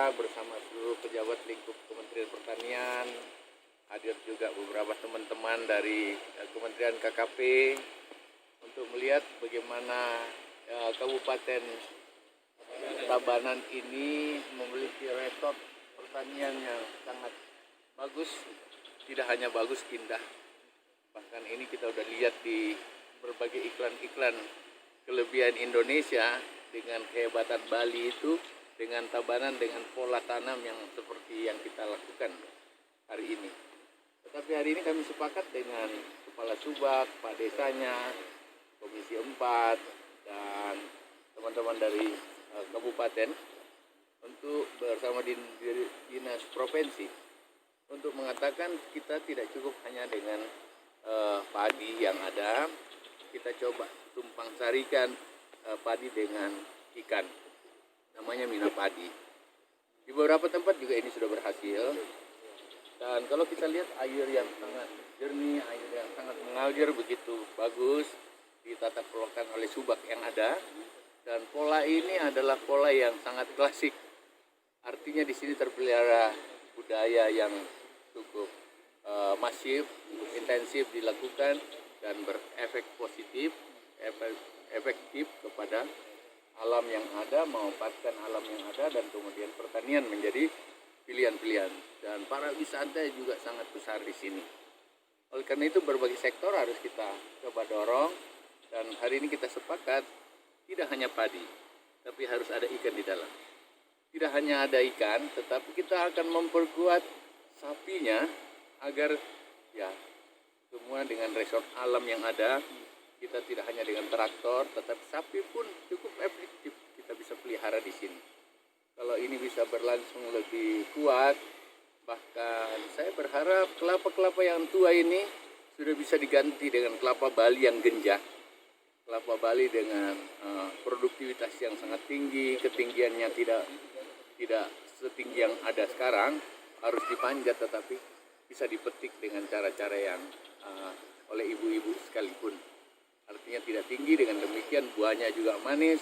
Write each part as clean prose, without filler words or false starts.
saya bersama seluruh pejabat lingkup Kementerian Pertanian, hadir juga beberapa teman-teman dari Kementerian KKP untuk melihat bagaimana Kabupaten Tabanan ini memiliki resort pertanian yang sangat bagus, tidak hanya bagus, indah. Bahkan ini kita udah lihat di berbagai iklan-iklan kelebihan Indonesia dengan kehebatan Bali itu, dengan Tabanan, dengan pola tanam yang seperti yang kita lakukan hari ini. Tetapi hari ini kami sepakat dengan Kepala Subak, Pak Desanya, Komisi 4, dan teman-teman dari Kabupaten untuk bersama Dinas Provinsi untuk mengatakan kita tidak cukup hanya dengan padi yang ada, kita coba tumpang sarikan padi dengan ikan, namanya Mina Padi. Di beberapa tempat juga ini sudah berhasil, dan kalau kita lihat air yang sangat jernih, air yang sangat mengalir begitu bagus ditata kelolakan oleh Subak yang ada, dan pola ini adalah pola yang sangat klasik. Artinya di sini terpelihara budaya yang cukup masif, cukup intensif dilakukan dan berefek positif, efektif kepada alam yang ada, memanfaatkan alam yang ada, dan kemudian pertanian menjadi pilihan-pilihan. Dan para wisata juga sangat besar di sini. Oleh karena itu berbagai sektor harus kita coba dorong, dan hari ini kita sepakat tidak hanya padi, tapi harus ada ikan di dalam. Tidak hanya ada ikan, tetapi kita akan memperkuat sapinya agar ya semua dengan resort alam yang ada. Kita tidak hanya dengan traktor, tetapi sapi pun cukup efektif kita bisa pelihara di sini. Kalau ini bisa berlangsung lebih kuat, bahkan saya berharap kelapa-kelapa yang tua ini sudah bisa diganti dengan kelapa Bali yang genjah. Kelapa Bali dengan produktivitas yang sangat tinggi, ketinggiannya tidak setinggi yang ada sekarang, harus dipanjat, tetapi bisa dipetik dengan cara-cara yang oleh ibu-ibu sekalipun. Artinya tidak tinggi, dengan demikian buahnya juga manis.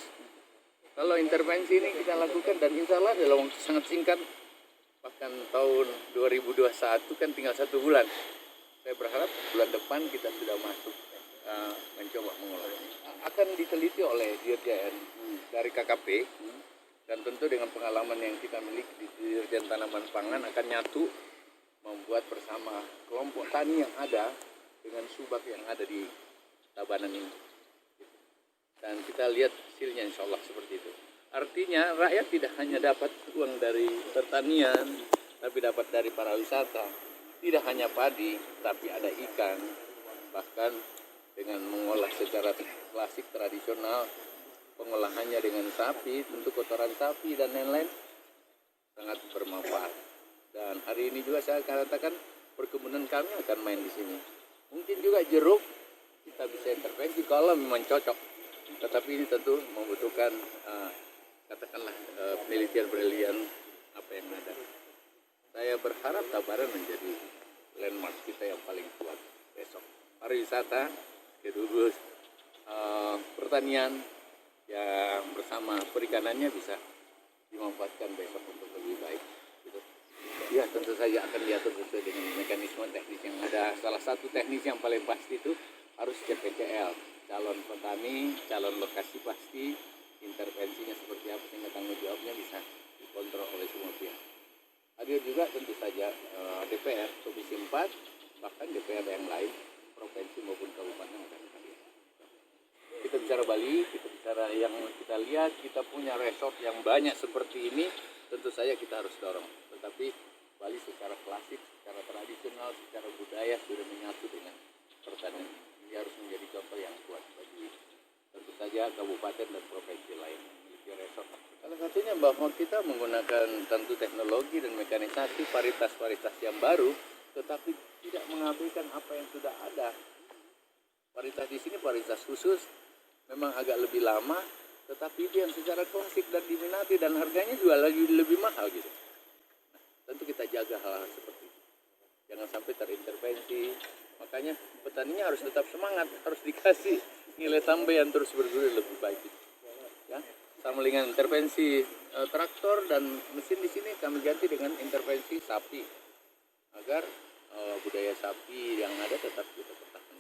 Kalau intervensi ini kita lakukan, dan insya Allah dalam waktu sangat singkat, bahkan tahun 2021 kan tinggal 1 bulan. Saya berharap bulan depan kita sudah masuk mencoba mengolahnya. Akan diteliti oleh Dirjen dari KKP, dan tentu dengan pengalaman yang kita miliki di Dirjen Tanaman Pangan akan nyatu membuat bersama kelompok tani yang ada dengan Subak yang ada di Tabanan ini. Dan kita lihat hasilnya insya Allah seperti itu. Artinya rakyat tidak hanya dapat uang dari pertanian, tapi dapat dari para wisata. Tidak hanya padi, tapi ada ikan. Bahkan dengan mengolah secara klasik tradisional, pengolahannya dengan sapi, tentu kotoran sapi dan lain-lain sangat bermanfaat. Dan hari ini juga saya akan katakan perkebunan kami akan main di sini. Mungkin juga jeruk kita bisa intervensi kalau memang cocok. Tetapi ini tentu membutuhkan katakanlah penelitian apa yang ada. Saya berharap Tabanan menjadi landmark kita yang paling kuat besok. Pariwisata, kedua pertanian yang bersama perikanannya bisa dimanfaatkan besok untuk lebih baik. Gitu. Ya, tentu saja akan diatur sesuai dengan mekanisme teknis yang ada. Salah satu teknis yang paling pasti itu harus CPCL, calon petani, calon lokasi pasti, intervensinya seperti apa sehingga tanggung jawabnya bisa dikontrol oleh semua pihak. Hadir juga tentu saja DPR, Komisi 4, bahkan DPR yang lain, provinsi maupun kabupaten akan hadir. Kita bicara Bali, kita bicara yang kita lihat, kita punya resort yang banyak seperti ini, tentu saja kita harus dorong. Tetapi Bali secara klasik, secara tradisional, secara budaya sudah menyatu dengan pertanian. Ini harus menjadi contoh yang kuat bagi tentu saja kabupaten dan provinsi lain yang memiliki resort. Salah satunya bahwa kita menggunakan tentu teknologi dan mekanisasi varietas-varietas yang baru, tetapi tidak mengabaikan apa yang sudah ada. Varietas di sini varietas khusus, memang agak lebih lama, tetapi itu yang secara klasik dan diminati dan harganya juga lebih mahal gitu. Nah, tentu kita jaga hal-hal seperti itu. Jangan sampai terintervensi. Makanya petaninya harus tetap semangat, harus dikasih nilai tambah yang terus bergulir lebih baik. Ya, sama dengan intervensi traktor dan mesin di sini kami ganti dengan intervensi sapi agar budaya sapi yang ada tetap kita pertahankan.